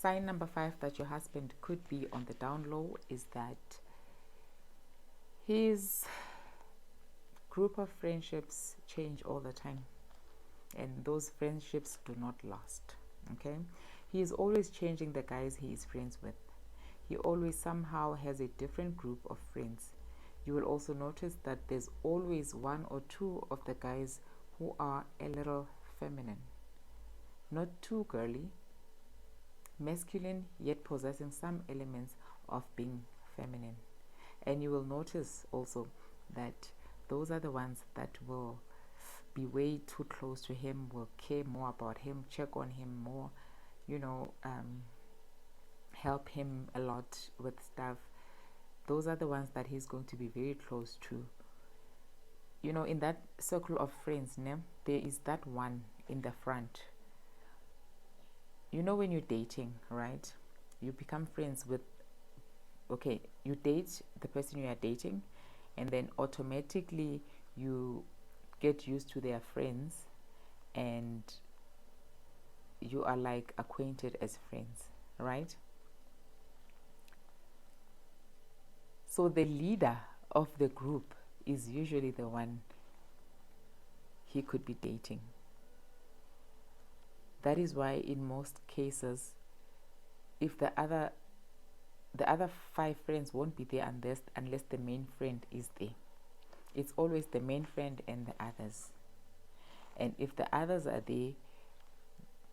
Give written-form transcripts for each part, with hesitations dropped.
Sign number 5 that your husband could be on the down low is that his group of friendships change all the time, and those friendships do not last. Okay, he is always changing the guys he is friends with. He always somehow has a different group of friends. You will also notice that there's always one or two of the guys who are a little feminine, not too girly, masculine, yet possessing some elements of being feminine. And you will notice also that those are the ones that will be way too close to him, will care more about him, check on him more, help him a lot with stuff. Those are the ones that he's going to be very close to. In that circle of friends, there is that one in the front. When you're dating, right? You become friends with, you date the person you are dating, and then automatically you get used to their friends, and you are like acquainted as friends, right? So the leader of the group is usually the one he could be dating. That is why in most cases, if the other 5 friends won't be there unless the main friend is there. It's always the main friend and the others. And if the others are there,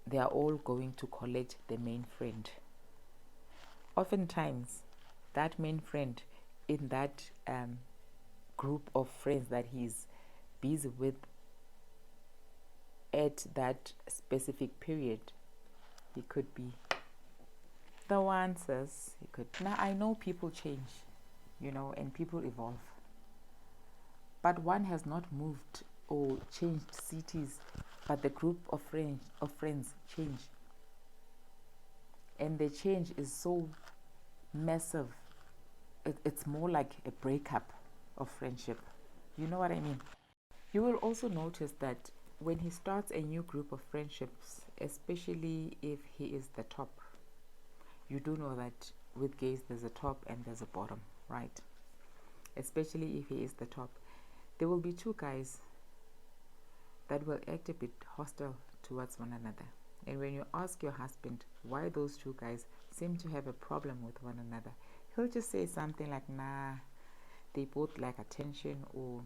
they are all going to collect the main friend. Oftentimes, that main friend in that group of friends that he's busy with at that specific period, he could be the one. Says he could. Now I know people change, and people evolve, but one has not moved or changed cities, but the group of friends change, and the change is so massive. It's more like a breakup of friendship. You know what I mean? You will also notice that when he starts a new group of friendships, especially if he is the top, you do know that with gays there's a top and there's a bottom, right? Especially if he is the top, there will be 2 guys that will act a bit hostile towards one another. And when you ask your husband why those 2 guys seem to have a problem with one another, he'll just say something like, nah, they both like attention, or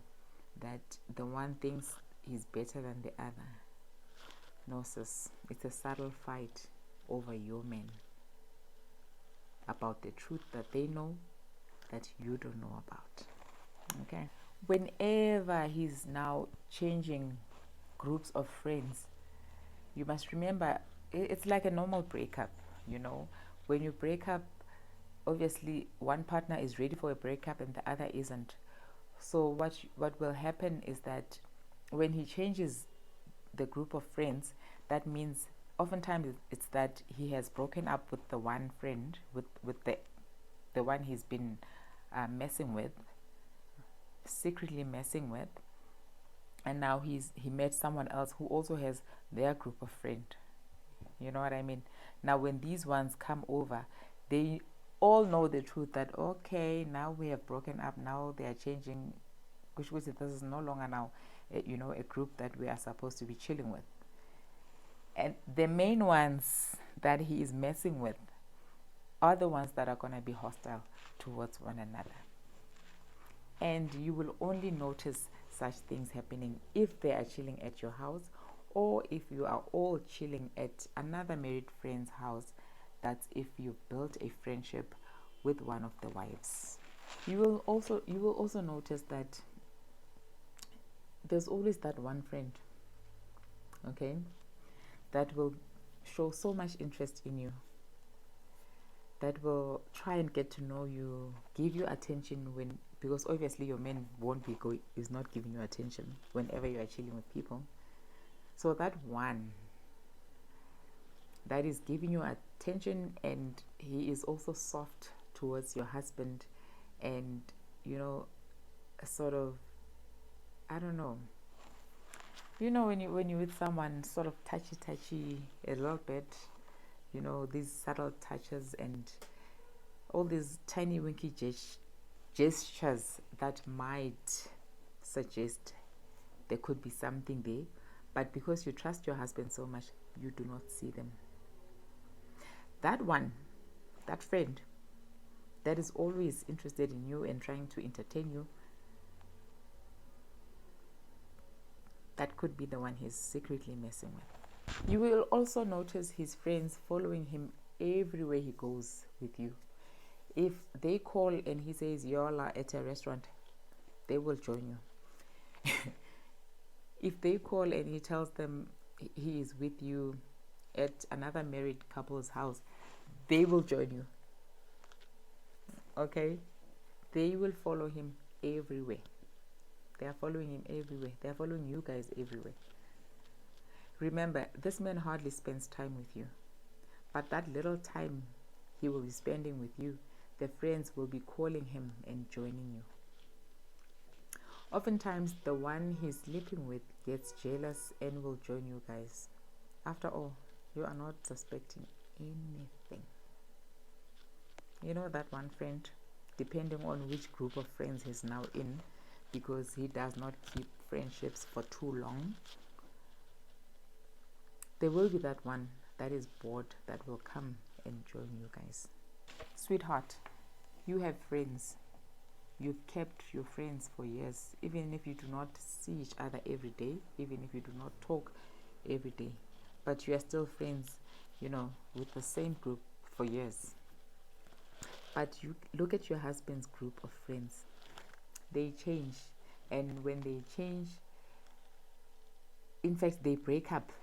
that the one thinks he's better than the other. No, sis, it's a subtle fight over your men, about the truth that they know that you don't know about. Okay? Whenever he's now changing groups of friends, you must remember it's like a normal breakup. When you break up, obviously one partner is ready for a breakup and the other isn't. So what will happen is that when he changes the group of friends, that means oftentimes it's that he has broken up with the one friend, with the one he's been secretly messing with, and now he met someone else who also has their group of friends. You know what I mean? Now when these ones come over, they all know the truth that, okay, now we have broken up, now they are changing, which this is no longer now a group that we are supposed to be chilling with. And the main ones that he is messing with are the ones that are going to be hostile towards one another. And you will only notice such things happening if they are chilling at your house, or if you are all chilling at another married friend's house. That's if you built a friendship with one of the wives. You will also notice that there's always that one friend, okay, that will show so much interest in you, that will try and get to know you, give you attention because obviously your man is not giving you attention whenever you are chilling with people. So that one that is giving you attention, and he is also soft towards your husband, and sort of, I don't know, when you're with someone, sort of touchy a little bit, you know, these subtle touches and all these tiny winky gestures that might suggest there could be something there, but because you trust your husband so much, you do not see them. That one, that friend that is always interested in you and trying to entertain you, that could be the one he's secretly messing with. You will also notice his friends following him everywhere he goes with you. If they call and he says y'all are at a restaurant, they will join you. If they call and he tells them he is with you at another married couple's house, they will join you. Okay? They will follow him everywhere. They are following him everywhere. They are following you guys everywhere. Remember, this man hardly spends time with you. But that little time he will be spending with you, the friends will be calling him and joining you. Oftentimes, the one he's sleeping with gets jealous and will join you guys. After all, you are not suspecting anything. You know that one friend, depending on which group of friends he's now in, because he does not keep friendships for too long, there will be that one that is bored that will come and join you guys. Sweetheart, you have friends. You've kept your friends for years, even if you do not see each other every day, even if you do not talk every day, but you are still friends, you know, with the same group for years. But you look at your husband's group of friends. They change, and when they change, in fact, they break up.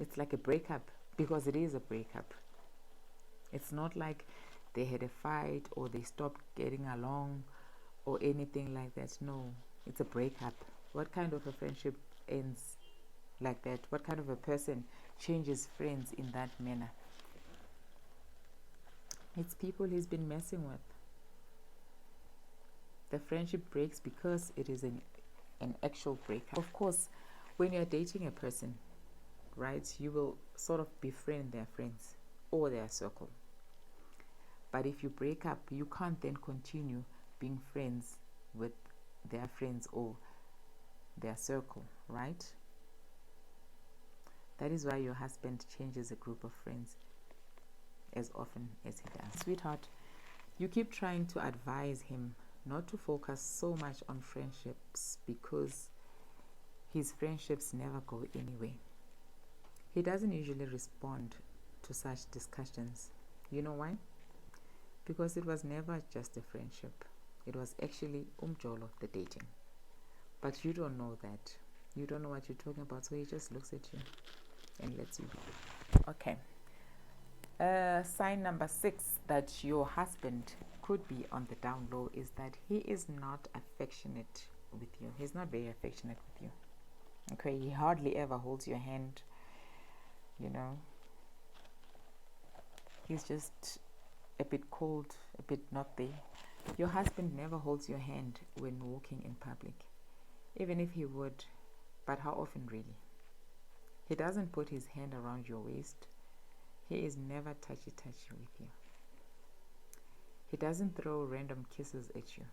It's like a breakup, because it is a breakup. It's not like they had a fight or they stopped getting along or anything like that. No, it's a breakup. What kind of a friendship ends like that? What kind of a person changes friends in that manner? It's people he's been messing with. The friendship breaks because it is an actual breakup. Of course, when you're dating a person, right, you will sort of befriend their friends or their circle. But if you break up, you can't then continue being friends with their friends or their circle, right? That is why your husband changes a group of friends as often as he does. Sweetheart, you keep trying to advise him not to focus so much on friendships, because his friendships never go anywhere. He doesn't usually respond to such discussions. You know why? Because it was never just a friendship. It was actually umjolo, the dating. But you don't know that. You don't know what you're talking about, so he just looks at you and lets you go. Okay. Sign number 6 that your husband could be on the down low is that he is not affectionate with you. He's not very affectionate with you. Okay, he hardly ever holds your hand, you know. He's just a bit cold, a bit not there. Your husband never holds your hand when walking in public, even if he would, but how often really? He doesn't put his hand around your waist. He is never touchy-touchy with you. He doesn't throw random kisses at you,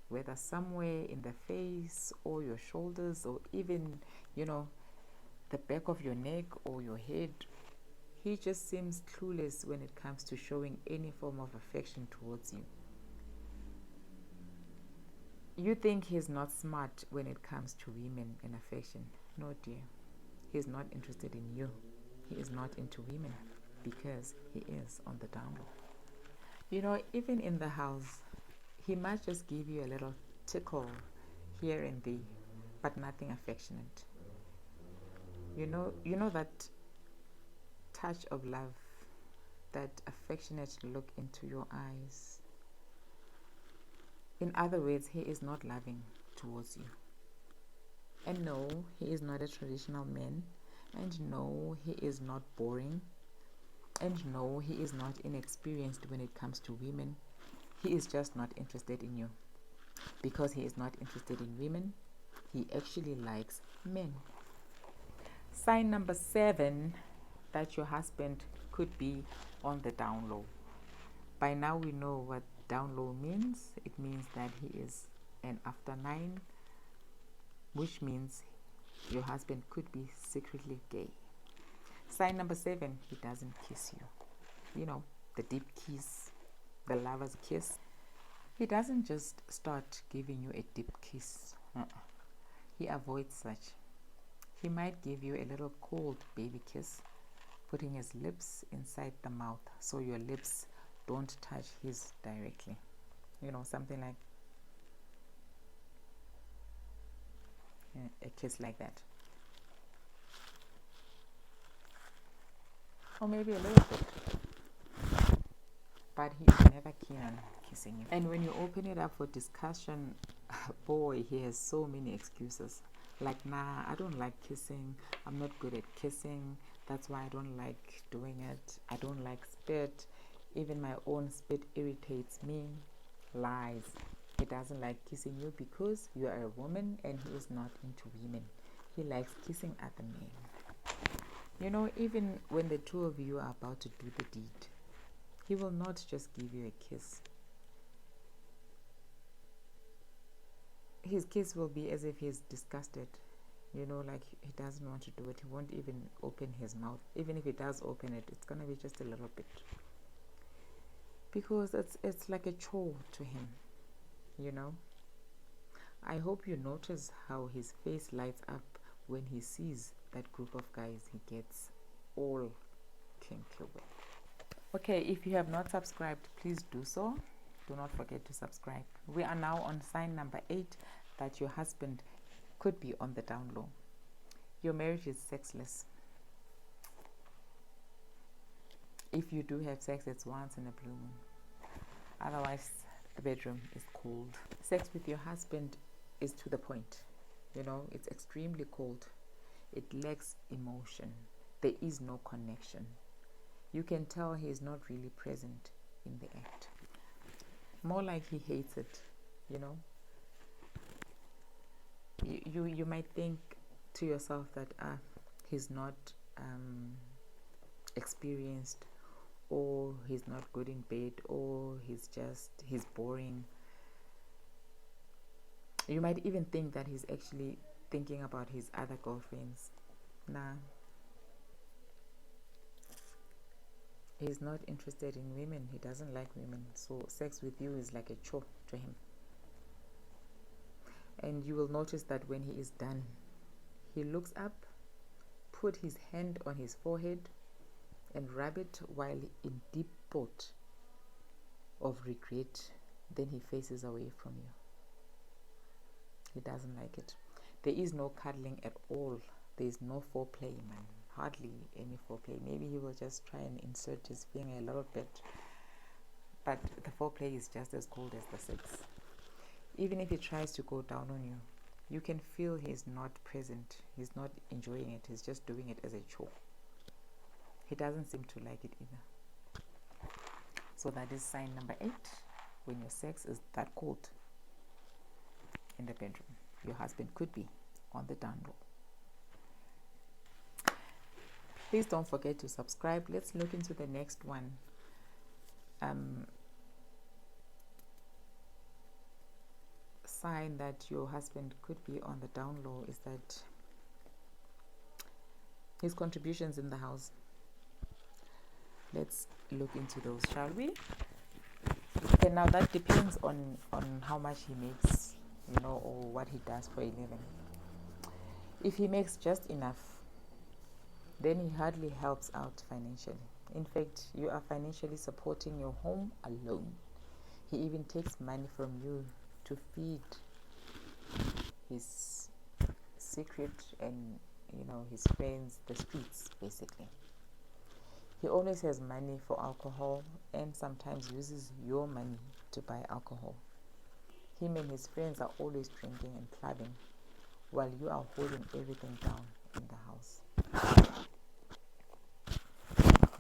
whether somewhere in the face or your shoulders or even, you know, the back of your neck or your head. He just seems clueless when it comes to showing any form of affection towards you. You think he's not smart when it comes to women and affection. No, dear. He's not interested in you. He is not into women because he is on the down low. You know, even in the house, he might just give you a little tickle here and there, but nothing affectionate. You know that touch of love, that affectionate look into your eyes. In other words, he is not loving towards you. And no, he is not a traditional man. And no, he is not boring. And no, he is not inexperienced when it comes to women. He is just not interested in you. Because he is not interested in women, he actually likes men. Sign number 7 that your husband could be on the down low. By now we know what down low means. It means that he is an after 9, which means your husband could be secretly gay. Sign number 7, he doesn't kiss you. You know, the deep kiss, the lover's kiss. He doesn't just start giving you a deep kiss. He avoids such. He might give you a little cold baby kiss, putting his lips inside the mouth so your lips don't touch his directly. You know, something like a kiss like that. Or maybe a little bit. But he's never keen on kissing you. And when you open it up for discussion, boy, he has so many excuses. Like, nah, I don't like kissing. I'm not good at kissing. That's why I don't like doing it. I don't like spit. Even my own spit irritates me. Lies. He doesn't like kissing you because you are a woman and he is not into women. He likes kissing other men. You know, even when the two of you are about to do the deed, he will not just give you a kiss. His kiss will be as if he's disgusted. You know, like he doesn't want to do it. He won't even open his mouth. Even if he does open it, it's going to be just a little bit. Because it's like a chore to him, you know. I hope you notice how his face lights up when he sees that group of guys he gets all kinky with. Okay, if you have not subscribed, please do so. Do not forget to subscribe. We are now on sign number 8, that your husband could be on the down low. Your marriage is sexless. If you do have sex, it's once in a blue moon. Otherwise, the bedroom is cold. Sex with your husband is to the point. You know, it's extremely cold. It lacks emotion. There is no connection. You can tell he is not really present in the act. More like he hates it, you know. You might think to yourself that he's not experienced, or he's not good in bed, or he's boring. You might even think that he's actually thinking about his other girlfriends. Nah. He's not interested in women. He doesn't like women. So sex with you is like a chore to him. And you will notice that when he is done, he looks up, put his hand on his forehead, and rub it while in deep thought of regret. Then he faces away from you. He doesn't like it. There is no cuddling at all. There is no foreplay, man. Hardly any foreplay. Maybe he will just try and insert his finger a little bit. But the foreplay is just as cold as the sex. Even if he tries to go down on you, you can feel he's not present. He's not enjoying it. He's just doing it as a chore. He doesn't seem to like it either. So that is sign number 8. When your sex is that cold in the bedroom, your husband could be on the down low. Please don't forget to subscribe. Let's look into the next one. Sign that your husband could be on the down low is that his contributions in the house. Let's look into those, shall we? Okay, now that depends on how much he makes, you know, or what he does for a living. If he makes just enough, then he hardly helps out financially. In fact, you are financially supporting your home alone. He even takes money from you to feed his secret and, you know, his friends, the streets, basically. He always has money for alcohol and sometimes uses your money to buy alcohol. Him and his friends are always drinking and clubbing while you are holding everything down in the house.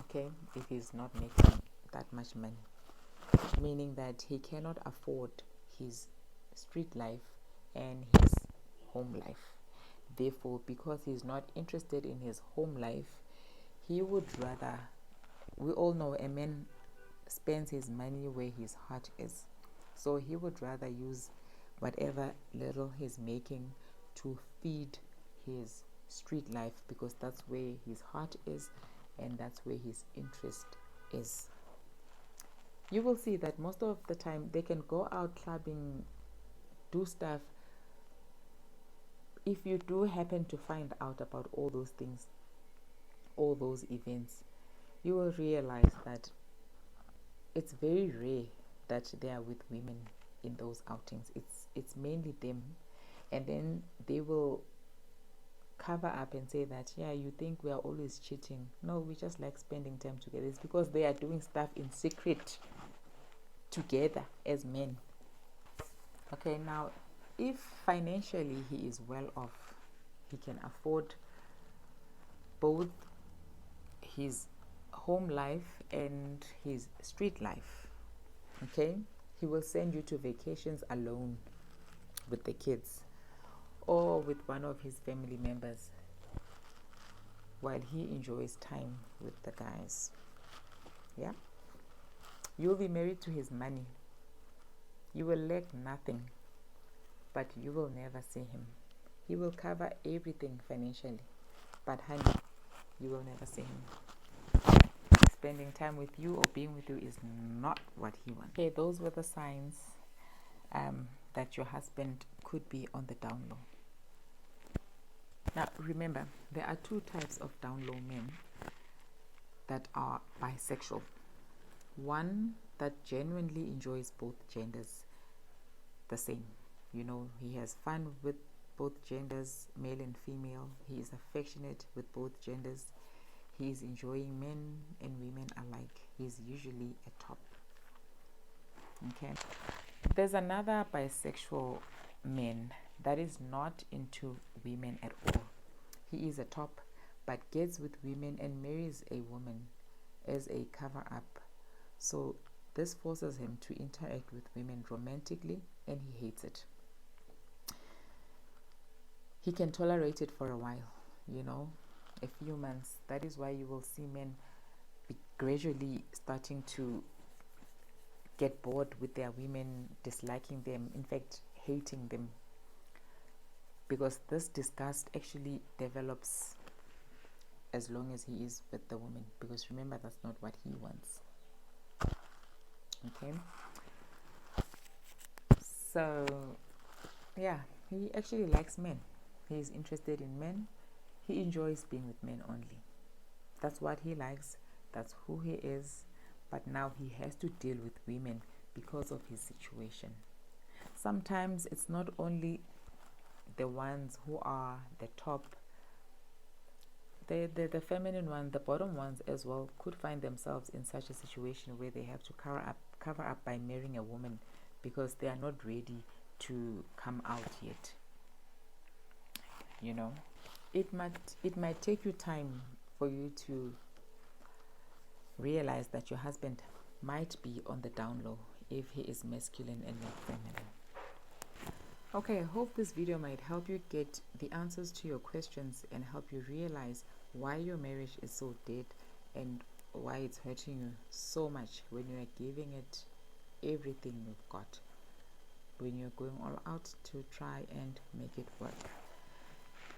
Okay, if he's not making that much money, meaning that he cannot afford his street life and his home life. Therefore, because he's not interested in his home life, he would rather, we all know a man spends his money where his heart is. So he would rather use whatever little he's making to feed his street life, because that's where his heart is and that's where his interest is. You will see that most of the time they can go out clubbing, do stuff. If you do happen to find out about all those things, all those events, you will realize that it's very rare that they are with women in those outings. It's mainly them, and then they will cover up and say that, yeah, you think we are always cheating. No, we just like spending time together. It's because they are doing stuff in secret together as men. Okay, now if financially he is well off, he can afford both his home life and his street life. Okay, he will send you to vacations alone with the kids or with one of his family members while he enjoys time with the guys. Yeah, you'll be married to his money. You will lack nothing, but you will never see him. He will cover everything financially, but honey, you will never see him. Spending time with you or being with you is not what he wants. Okay, those were the signs that your husband could be on the down low. Now remember, there are two types of down low men that are bisexual. One that genuinely enjoys both genders the same. You know, he has fun with both genders, male and female. He is affectionate with both genders. He is enjoying men and women alike. He's usually a top. Okay. There's another bisexual man that is not into women at all. He is a top, but gets with women and marries a woman as a cover up. So this forces him to interact with women romantically, and he hates it. He can tolerate it for a while, you know, a few months. That is why you will see men be gradually starting to get bored with their women, disliking them, in fact hating them, because this disgust actually develops as long as he is with the woman, because remember, that's not what he wants. Okay, so yeah, he actually likes men. He is interested in men. He enjoys being with men only. That's what he likes. That's who he is. But now he has to deal with women because of his situation. Sometimes it's not only the ones who are the top, the feminine one, the bottom ones as well could find themselves in such a situation where they have to cover up by marrying a woman because they are not ready to come out yet. You know, it might take you time for you to realize that your husband might be on the down low if he is masculine and not feminine. Okay, I hope this video might help you get the answers to your questions and help you realize why your marriage is so dead and why it's hurting you so much when you are giving it everything you've got, when you're going all out to try and make it work.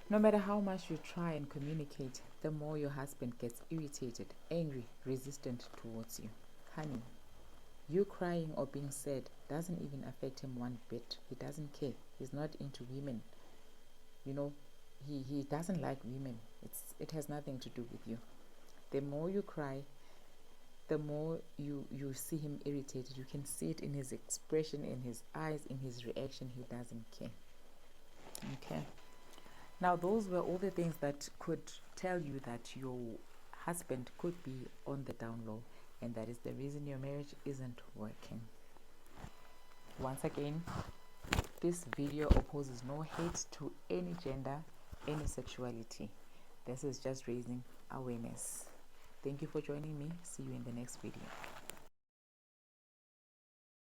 No matter how much you try and communicate, the more your husband gets irritated, angry, resistant towards you. Honey, you crying or being sad doesn't even affect him one bit. He doesn't care. He's not into women. You know, he doesn't like women. It has nothing to do with you. The more you cry, the more you see him irritated. You can see it in his expression, in his eyes, in his reaction. He doesn't care. Okay. Now, those were all the things that could tell you that your husband could be on the down low, and that is the reason your marriage isn't working. Once again, this video opposes no hate to any gender, any sexuality. This is just raising awareness. Thank you for joining me. See you in the next video.